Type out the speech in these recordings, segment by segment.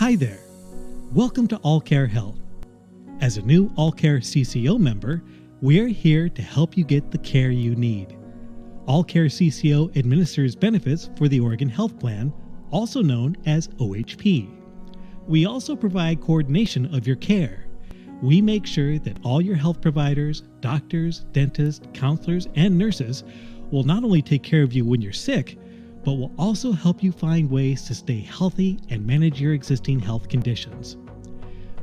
Hi there. Welcome to AllCare Health. As a new AllCare CCO member, we're here to help you get the care you need. AllCare CCO administers benefits for the Oregon Health Plan, also known as OHP. We also provide coordination of your care. We make sure that all your health providers, doctors, dentists, counselors, and nurses will not only take care of you when you're sick, but will also help you find ways to stay healthy and manage your existing health conditions.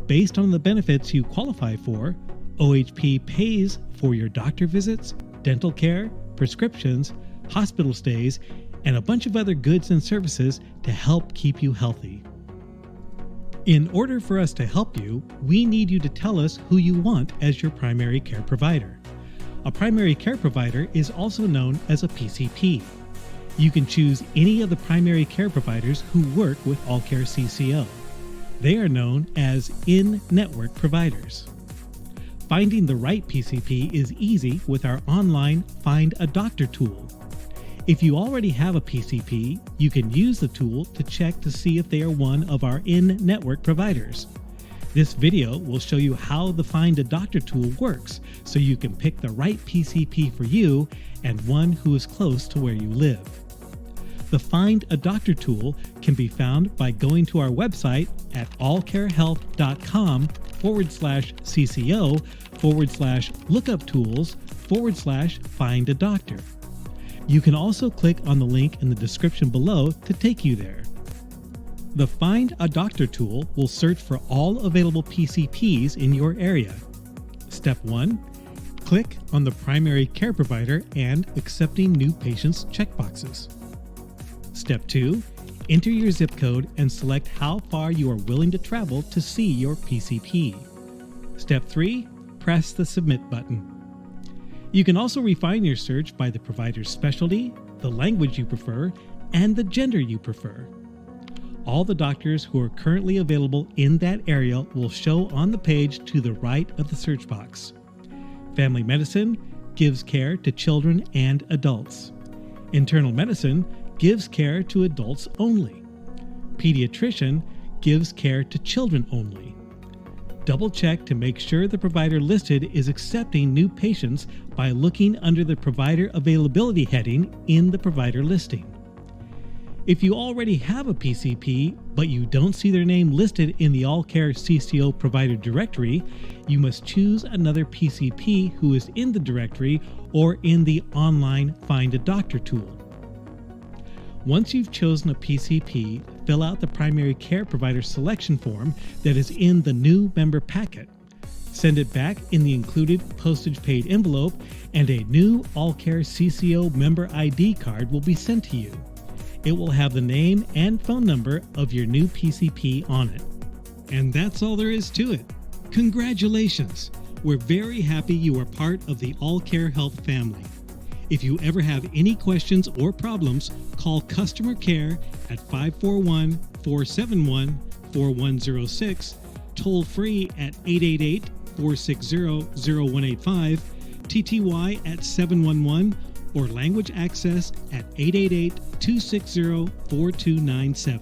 Based on the benefits you qualify for, OHP pays for your doctor visits, dental care, prescriptions, hospital stays, and a bunch of other goods and services to help keep you healthy. In order for us to help you, we need you to tell us who you want as your primary care provider. A primary care provider is also known as a PCP. You can choose any of the primary care providers who work with AllCare CCO. They are known as in-network providers. Finding the right PCP is easy with our online Find-A-Doctor tool. If you already have a PCP, you can use the tool to check to see if they are one of our in-network providers. This video will show you how the Find-A-Doctor tool works so you can pick the right PCP for you and one who is close to where you live. The Find-A-Doctor tool can be found by going to our website at allcarehealth.com/cco/lookup-tools/Find-A-Doctor. You can also click on the link in the description below to take you there. The Find-A-Doctor tool will search for all available PCPs in your area. Step 1. Click on the primary care provider and accepting new patients checkboxes. Step 2. Enter your zip code and select how far you are willing to travel to see your PCP. Step 3. Press the Submit button. You can also refine your search by the provider's specialty, the language you prefer, and the gender you prefer. All the doctors who are currently available in that area will show on the page to the right of the search box. Family medicine gives care to children and adults. Internal medicine gives care to adults only. Pediatrician gives care to children only. Double check to make sure the provider listed is accepting new patients by looking under the provider availability heading in the provider listing. If you already have a PCP, but you don't see their name listed in the AllCare CCO provider directory, you must choose another PCP who is in the directory or in the online Find-A-Doctor tool. Once you've chosen a PCP, fill out the primary care provider selection form that is in the new member packet. Send it back in the included postage paid envelope, and a new AllCare CCO member ID card will be sent to you. It will have the name and phone number of your new PCP on it. And that's all there is to it. Congratulations! We're very happy you are part of the AllCare Health family. If you ever have any questions or problems, call customer care at 541-471-4106, toll free at 888-460-0185, TTY at 711, or language access at 888-260-4297.